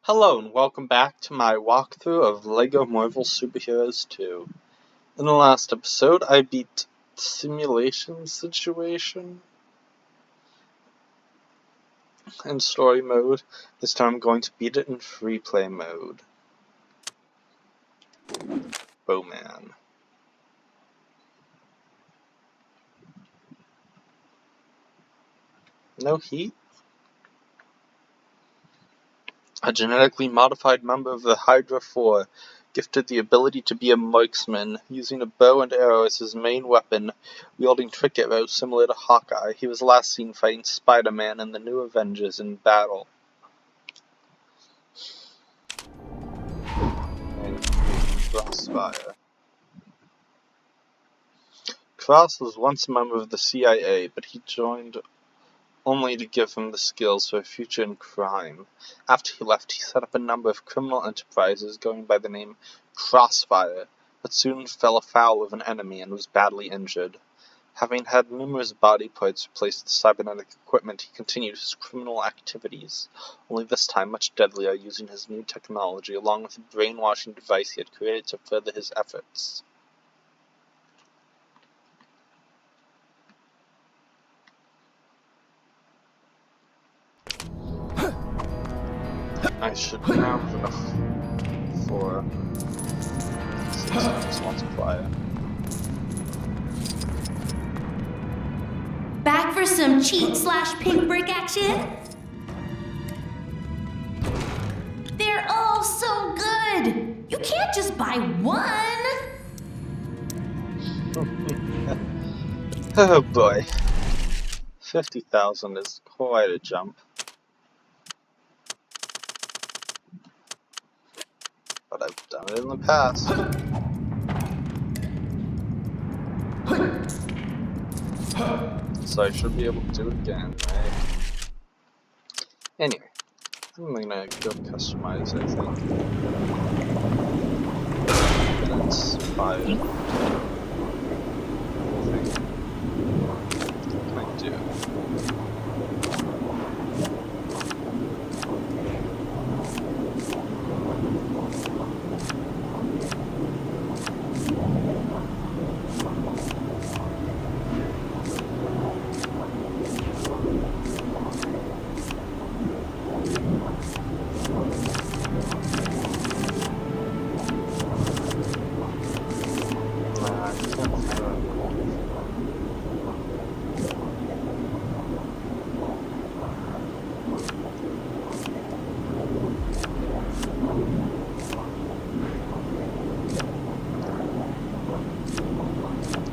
Hello and welcome back to my walkthrough of LEGO Marvel Superheroes 2. In the last episode, I beat Simulation Situation in story mode. This time I'm going to beat it in free play mode. Bowman. No heat? A genetically modified member of the Hydra 4, gifted the ability to be a marksman, using a bow and arrow as his main weapon, wielding trick arrows similar to Hawkeye. He was last seen fighting Spider-Man and the New Avengers in battle. And Crossfire. Cross was once a member of the CIA, but he joined only to give him the skills for a future in crime. After he left, he set up a number of criminal enterprises going by the name Crossfire, but soon fell afoul of an enemy and was badly injured. Having had numerous body parts replaced with cybernetic equipment, he continued his criminal activities, only this time much deadlier, using his new technology along with a brainwashing device he had created to further his efforts. I should now have enough for 6 times multiplier. Back for some cheat/pink brick action? They're all so good! You can't just buy one! Oh boy. 50,000 is quite a jump. But I've done it in the past. So I should be able to do it again, right? Anyway, I'm gonna go customize, I think. That's 5. What can I do?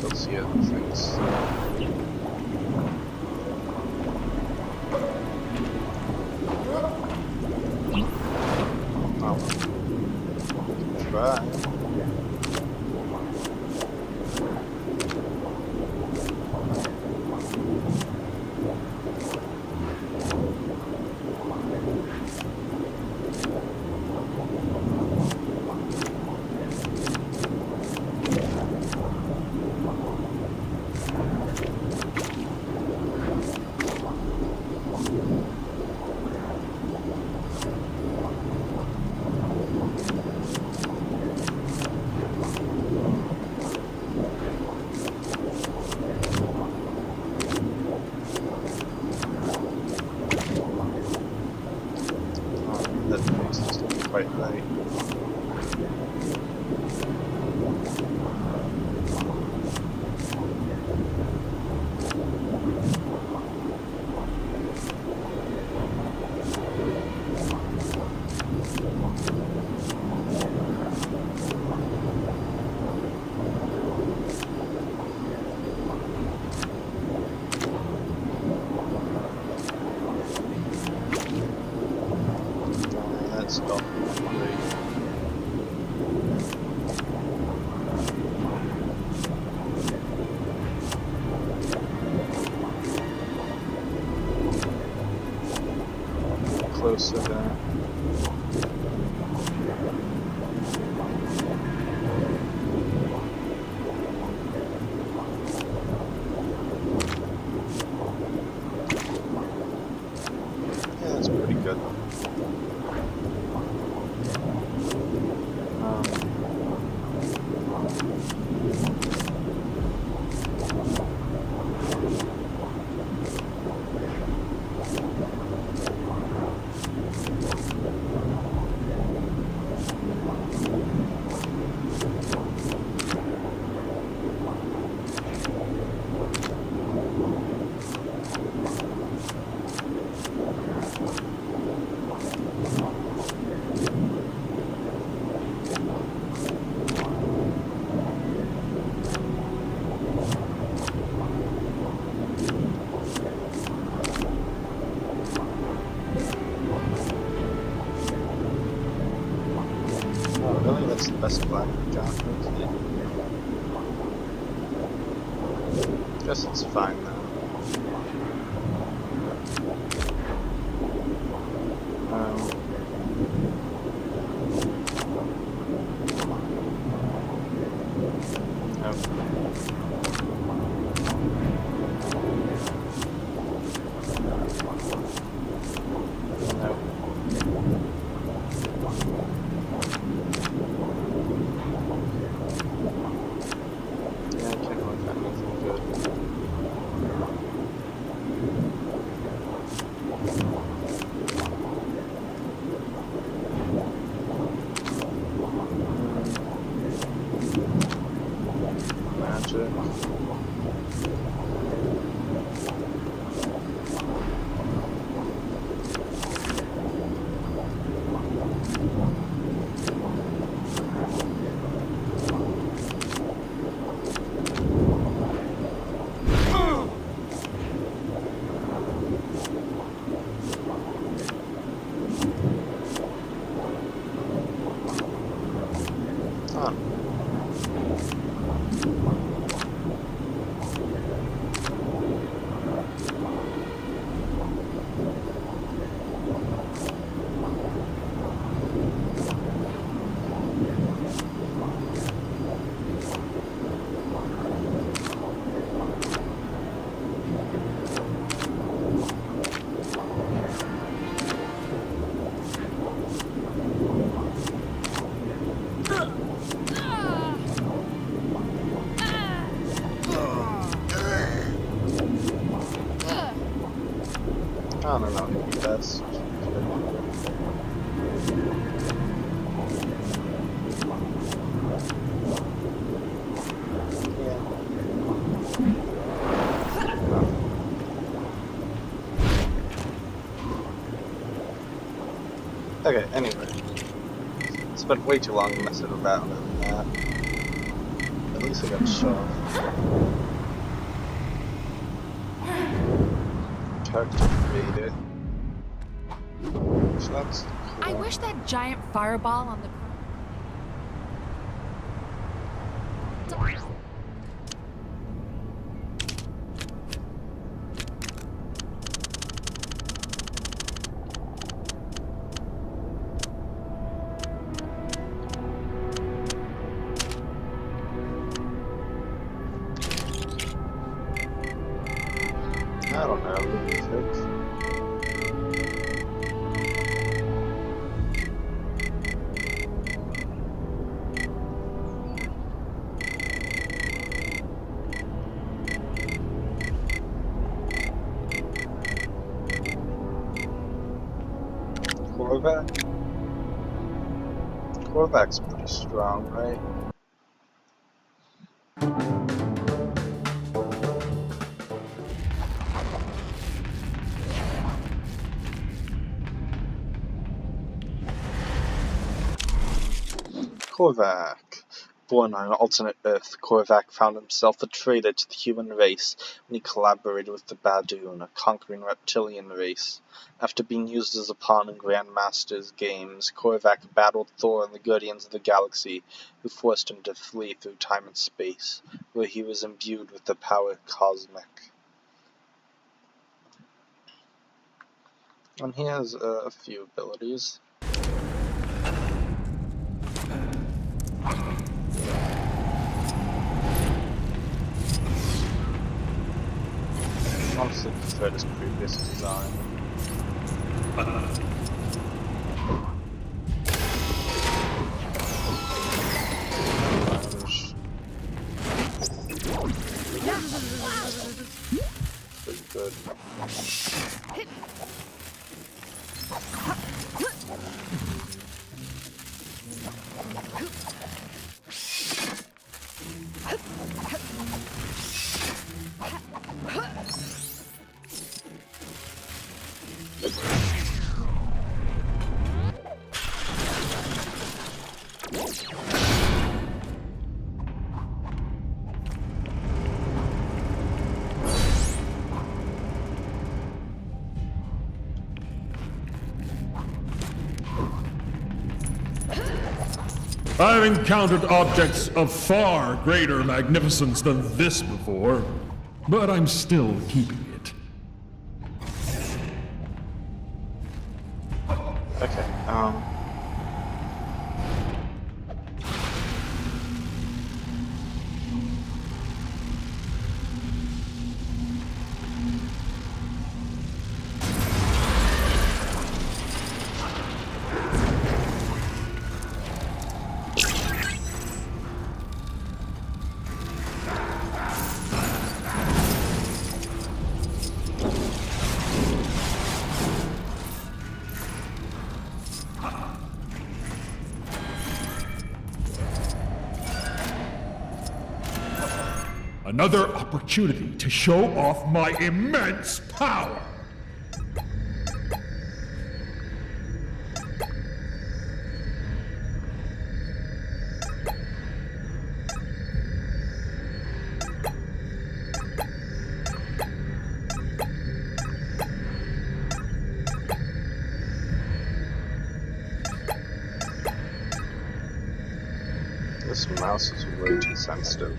Let's see other things. Oh. Try. Quite right. Let's go. Closer there. Yeah, that's pretty good. Really, that's the best black got. Guess it's fine now. I don't know, maybe that's... Okay, anyway. Spent way too long messing about with that. At least I got shot. Character created. So that's cool. I wish that giant fireball on the I don't know, what do you think? Korvac? Korvac's pretty strong, right? Korvac. Born on an alternate Earth, Korvac found himself a traitor to the human race when he collaborated with the Badoon, a conquering reptilian race. After being used as a pawn in Grandmaster's games, Korvac battled Thor and the Guardians of the Galaxy, who forced him to flee through time and space, where he was imbued with the power cosmic. And he has a few abilities. Honestly preferred his previous design. I've encountered objects of far greater magnificence than this before, but I'm still keeping it. Okay, Another opportunity to show off my immense power! this mouse is way too sensitive.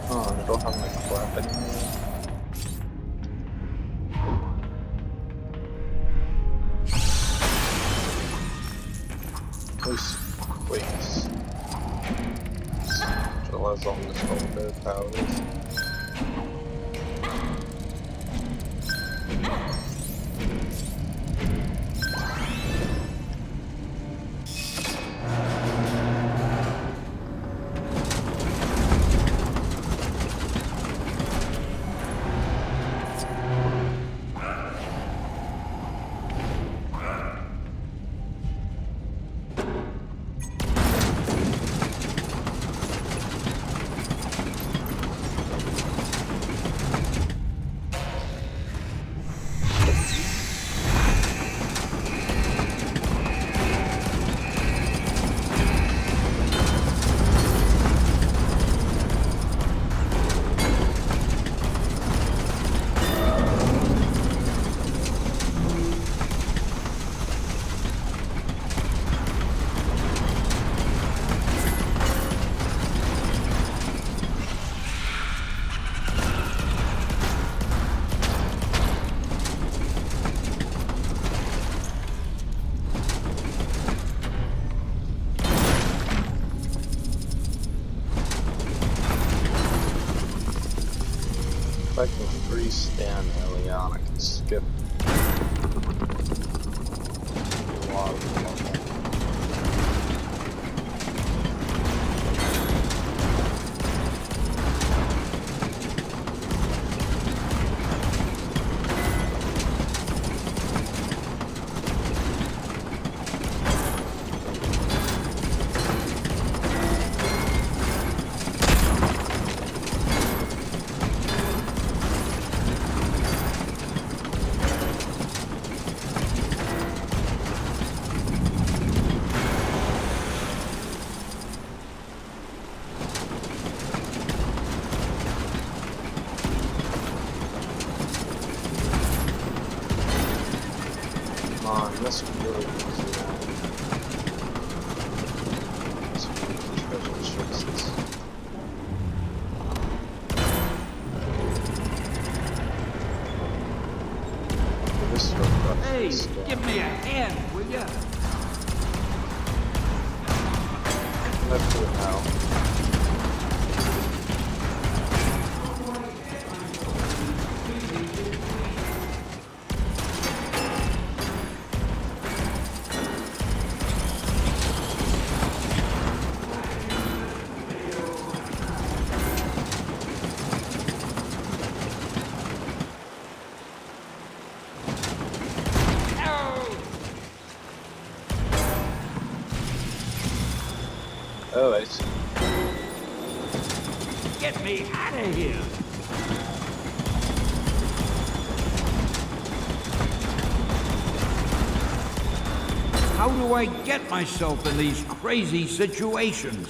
Oh, I don't have my clap anymore. Those quakes. Realize on this whole bit of powers. If I can freestand Eliana, I can skip a lot of the level. Come on, this really easy now. This treasure chases. This Hey, give me a hand, will ya? Let's do it now. Oh, I see. Get me out of here! How do I get myself in these crazy situations?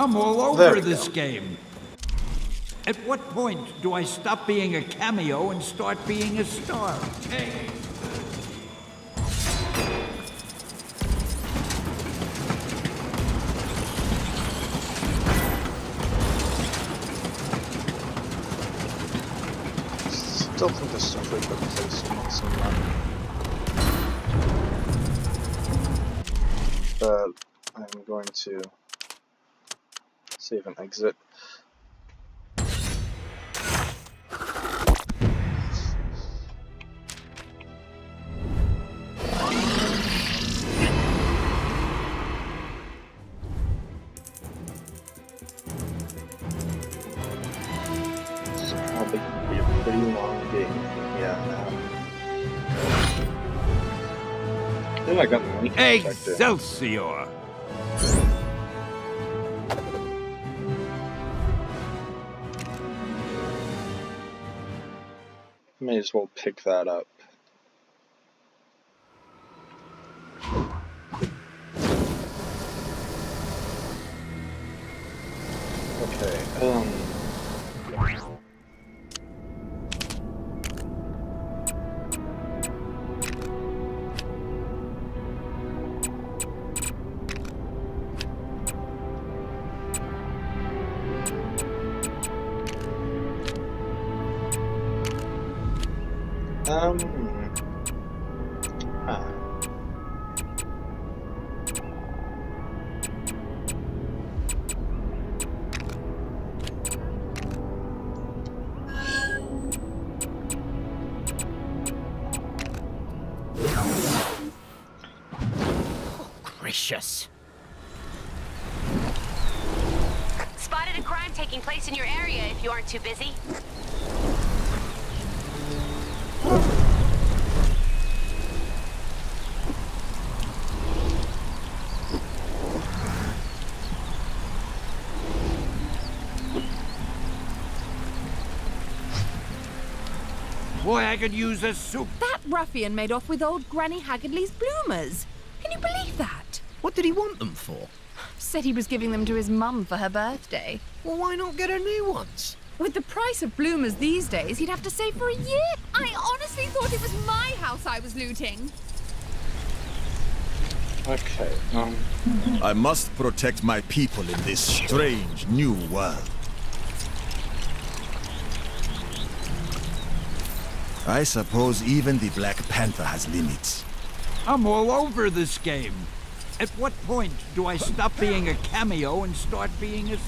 I'm all There over we this go. game. At what point do I stop being a cameo and start being a star? Hey! Still think there's some frequent placement somewhere. But I'm going to save and exit. This will probably be a pretty long game from here on out. I think I got the money check there. Excelsior! May as well pick that up. Okay, huh. Gracious. Spotted a crime taking place in your area if you aren't too busy. Boy, I could use a soup. That ruffian made off with old Granny Haggardly's bloomers. Can you believe that? What did he want them for? Said he was giving them to his mum for her birthday. Well, why not get her new ones? With the price of bloomers these days, he'd have to save for a year. I honestly thought it was my house I was looting. Okay, I must protect my people in this strange new world. I suppose even the Black Panther has limits. I'm all over this game. At what point do I stop being a cameo and start being a...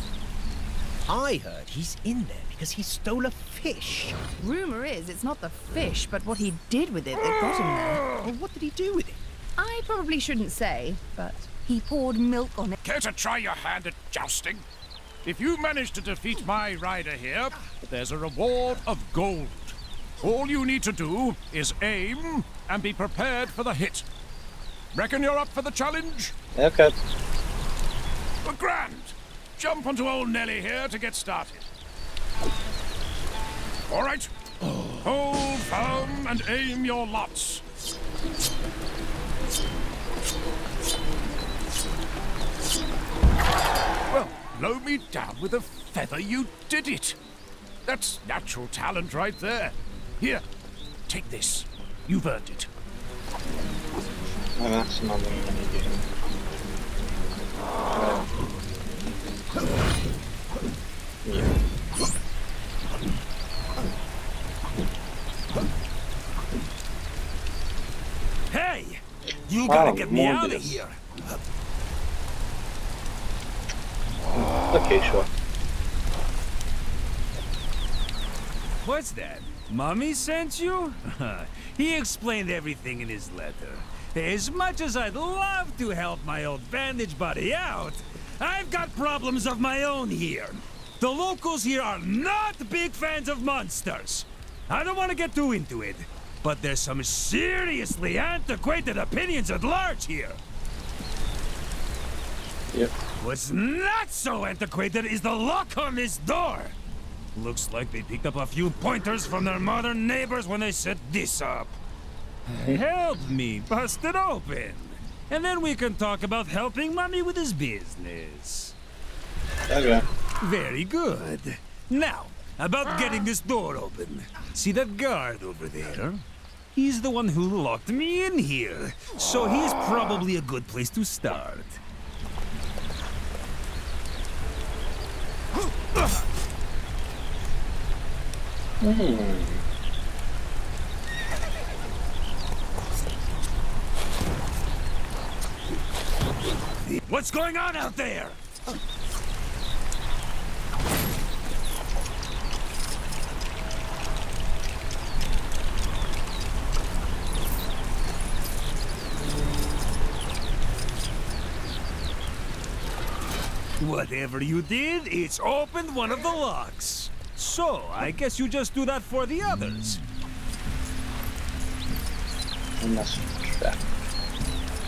I heard he's in there because he stole a fish. Rumor is it's not the fish, but what he did with it that got him there. Well, what did he do with it? I probably shouldn't say, but he poured milk on it. Care to try your hand at jousting? If you manage to defeat my rider here, there's a reward of gold. All you need to do is aim and be prepared for the hit. Reckon you're up for the challenge? okay. Well, grand! Jump onto old Nelly here to get started. All right. Hold firm and aim your lots. Well, blow me down with a feather, you did it. That's natural talent right there. Here, take this. You've earned it. Oh, that's another mini game. Yeah. Hey! You Wow, gotta get me more out of this. here. Okay, sure. What's that? Mummy sent you? He explained everything in his letter. As much as I'd love to help my old bandage buddy out, I've got problems of my own here. The locals here are not big fans of monsters. I don't want to get too into it, but there's some seriously antiquated opinions at large here. Yep. What's not so antiquated is the lock on this door. Looks like they picked up a few pointers from their modern neighbors when they set this up. Help me bust it open, and then we can talk about helping Mummy with his business. Okay. Very good. Now, about getting this door open. See that guard over there? He's the one who locked me in here. So he's probably a good place to start. What's going on out there? Whatever you did, it's opened one of the locks. So, I guess you just do that for the others. I must track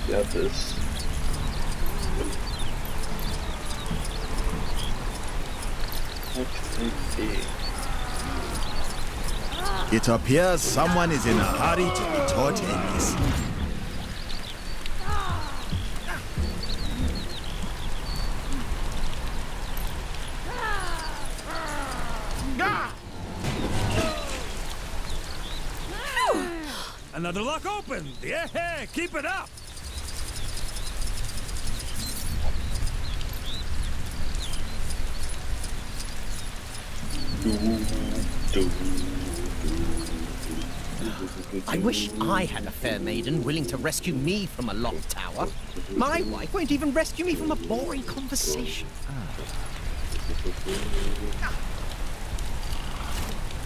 the others. What could it be? It appears someone is in a hurry to be taught a lesson. Another lock opened! Yeah, keep it up! I wish I had a fair maiden willing to rescue me from a locked tower. My wife won't even rescue me from a boring conversation.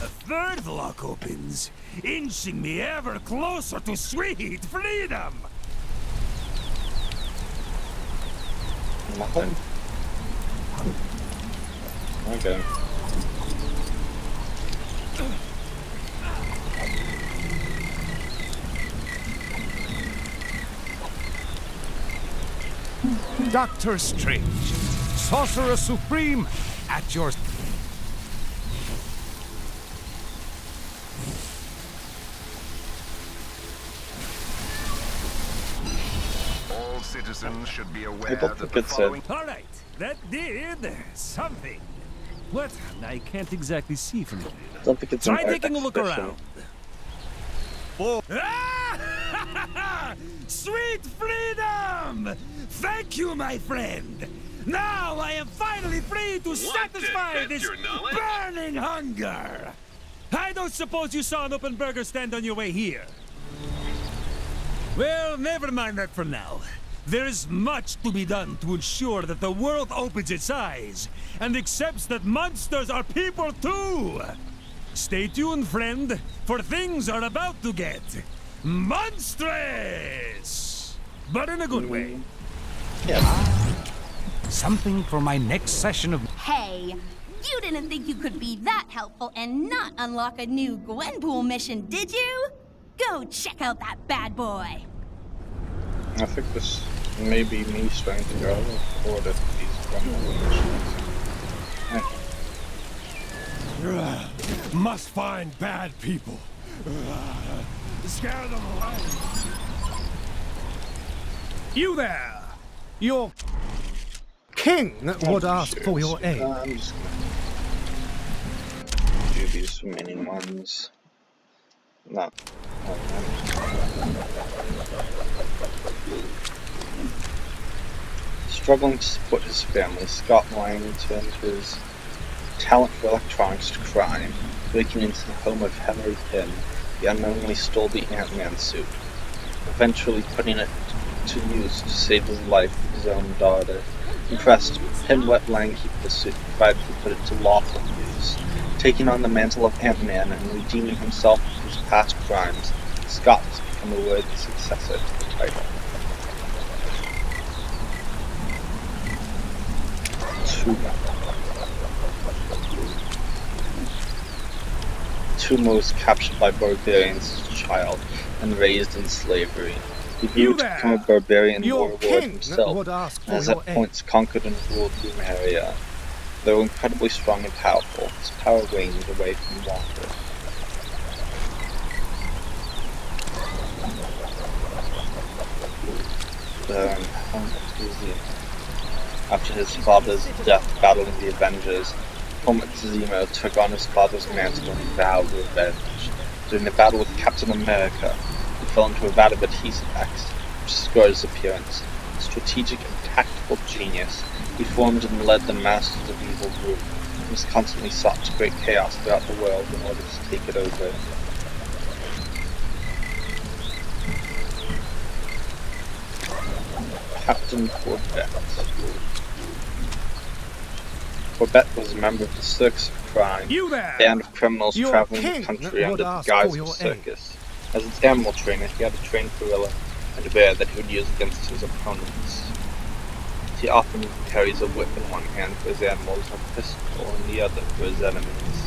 A third lock opens, inching me ever closer to sweet freedom! Nothing? Okay. Doctor Strange, Sorcerer Supreme, at your... All citizens should be aware I don't that think the it's following... Alright, that did something. What? I can't exactly see from here. I don't think it's Try an taking a look exhibition. around. Ah! Sweet freedom! Thank you, my friend! Now I am finally free to satisfy this burning hunger! I don't suppose you saw an open burger stand on your way here. Well, never mind that for now. There is much to be done to ensure that the world opens its eyes and accepts that monsters are people too! Stay tuned, friend, for things are about to get monstrous! But in a good way. Yeah. Something for my next session of... Hey, you didn't think you could be that helpful and not unlock a new Gwenpool mission, did you? Go check out that bad boy. I think this may be me starting to go forward at these Must find bad people. Scare them away. You there! Your king would ask for your aid. I'm just gonna do these remaining ones. No. Struggling to support his family, Scott Lang turned his talent for electronics to crime, breaking into the home of Henry Pym. He unknowingly stole the Ant-Man suit, eventually putting it to use to save his life with his own daughter. Impressed, Pym let Lang keep the suit, provided he put it to lawful use. Taking on the mantle of Ant-Man and redeeming himself for his past crimes, Scott has become a worthy successor to the title. Tumo was captured by barbarians as a child and raised in slavery. He grew to become a barbarian warlord himself, and has at points conquered and ruled Lumeria. Though incredibly strong and powerful, his power waned away from Walker. After his father's death battling the Avengers, Helmut Zemo took on his father's mantle and vowed revenge. During the battle with Captain America, he fell into a vat of adhesive X, which destroyed his appearance. A strategic and tactical genius, he formed and led the Masters of Evil group, and was constantly sought to create chaos throughout the world in order to take it over. Captain Corbett. Corbett was a member of the Circus of Crime, You there! band of criminals Your traveling king the country would under the ask guise for of a your circus. As its animal trainer, he had a trained gorilla and a bear that he would use against his opponents. He often carries a whip in one hand for his animals and a pistol in the other for his enemies.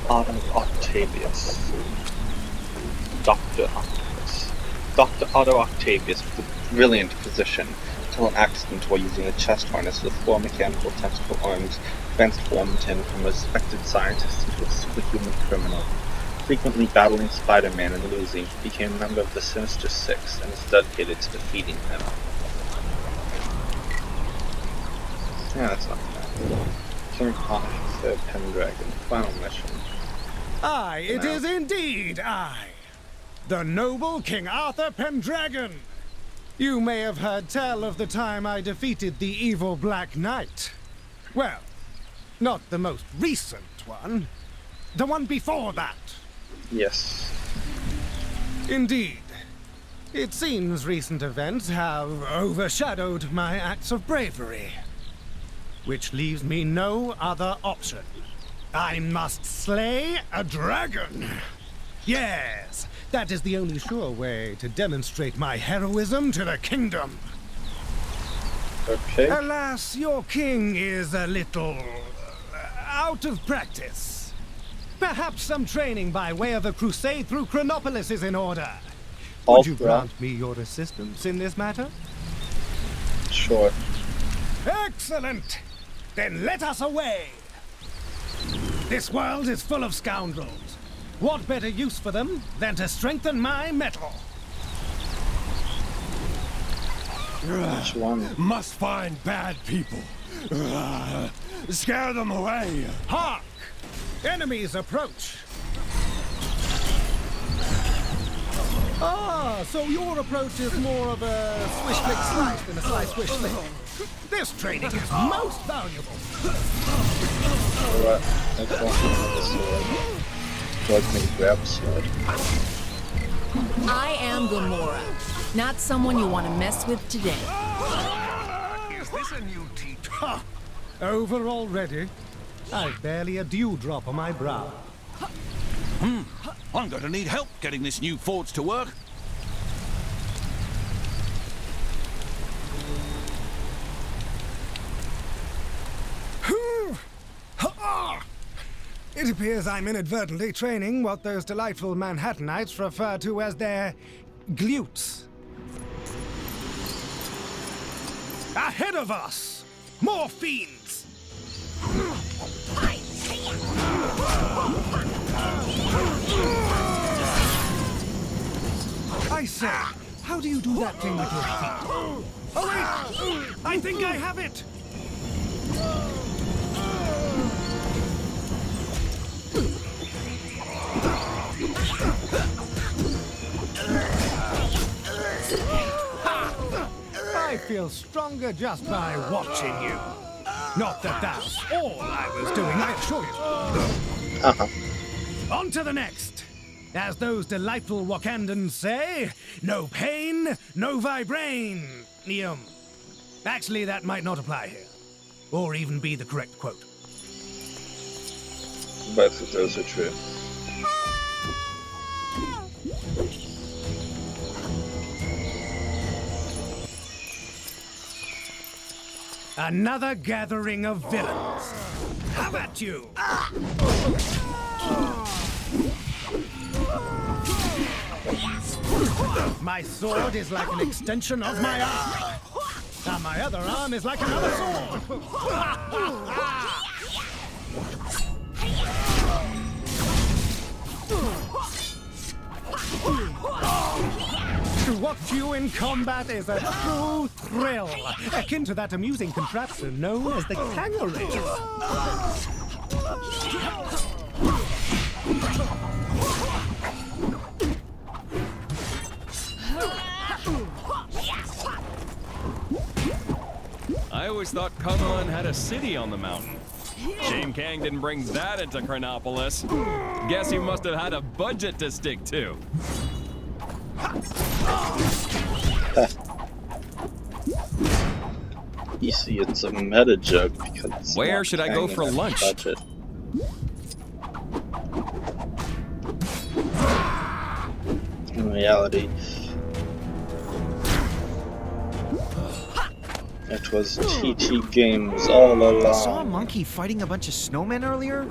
Otto Octavius. Dr. Octopus. Dr. Otto Octavius was a brilliant physician until an accident while using a chest harness with 4 mechanical tentacle arms transformed him from a respected scientist into a superhuman criminal. Frequently battling Spider-Man and losing, he became a member of the Sinister Six and is dedicated to defeating him. Yeah, that's not bad. King Arthur Pendragon, final mission. Aye, it is indeed I, the noble King Arthur Pendragon. You may have heard tell of the time I defeated the evil Black Knight. Well, not the most recent one. The one before that. Yes. Indeed. It seems recent events have overshadowed my acts of bravery. Which leaves me no other option. I must slay a dragon. Yes, that is the only sure way to demonstrate my heroism to the kingdom. Okay. Alas, your king is a little out of practice. Perhaps some training by way of a crusade through Chronopolis is in order. Would you grant me your assistance in this matter? Sure. Excellent! Then let us away! This world is full of scoundrels. What better use for them than to strengthen my metal? Which one? Must find bad people. Scare them away. Hark! Enemies approach. Ah, so your approach is more of a swish-flick-slice than a slice-swish-flick. This training is most valuable. Alright, I don't have the sword. So I can grab the sword. I am Gamora. Not someone you want to mess with today. Is this a new teacher? Ha! Over already? I've barely a dewdrop on my brow. I'm going to need help getting this new forge to work. It appears I'm inadvertently training what those delightful Manhattanites refer to as their glutes. Ahead of us! More fiends! I say, how do you do that thing with your feet? Oh wait! I think I have it! I feel stronger just by watching you. Not that that's all I was doing, I assure you. On to the next. As those delightful Wakandans say, no pain, no vibranium. Actually, that might not apply here. Or even be the correct quote. Both of those are true. Another gathering of villains. Have at you! My sword is like an extension of my arm. And my other arm is like another sword. watch you in combat is a true thrill, akin to that amusing contraption known as the kangaroo. I always thought Kunlun had a city on the mountain. Shame Kang didn't bring that into Chronopolis. Guess he must have had a budget to stick to. You see, it's a meta joke because where should I go for lunch? Budget. In reality, it was TT Games all along. I saw a monkey fighting a bunch of snowmen earlier.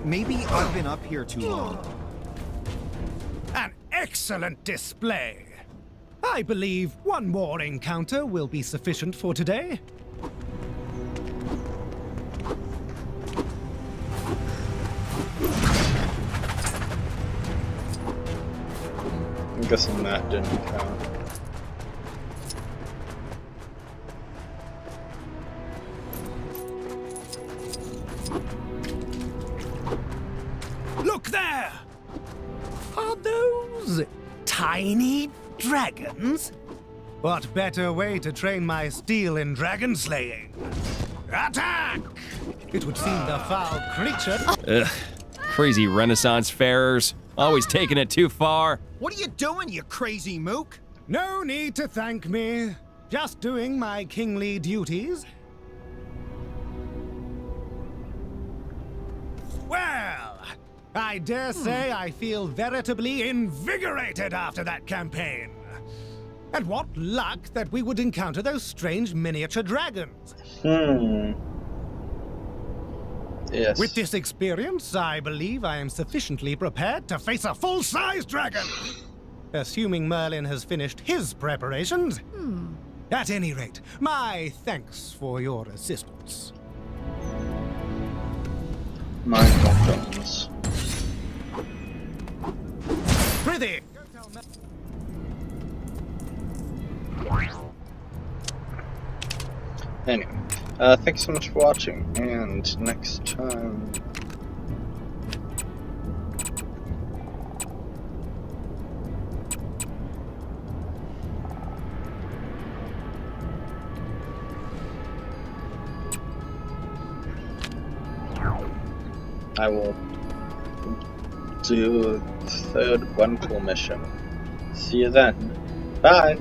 Maybe I've been up here too long. An excellent display. I believe one more encounter will be sufficient for today. I'm guessing that didn't count. Look there! Are those tiny dragons? What better way to train my steel in dragon slaying? Attack! It would seem the foul creature. Ugh. Crazy Renaissance farers. Always taking it too far. What are you doing, you crazy mook? No need to thank me. Just doing my kingly duties. Well, I dare say I feel veritably invigorated after that campaign. And what luck that we would encounter those strange miniature dragons. Yes. With this experience, I believe I am sufficiently prepared to face a full-size dragon. Assuming Merlin has finished his preparations. At any rate, my thanks for your assistance. My compliments. Prithee! Anyway, thanks so much for watching, and next time... I will do the third Gwenpool mission. See you then. Bye!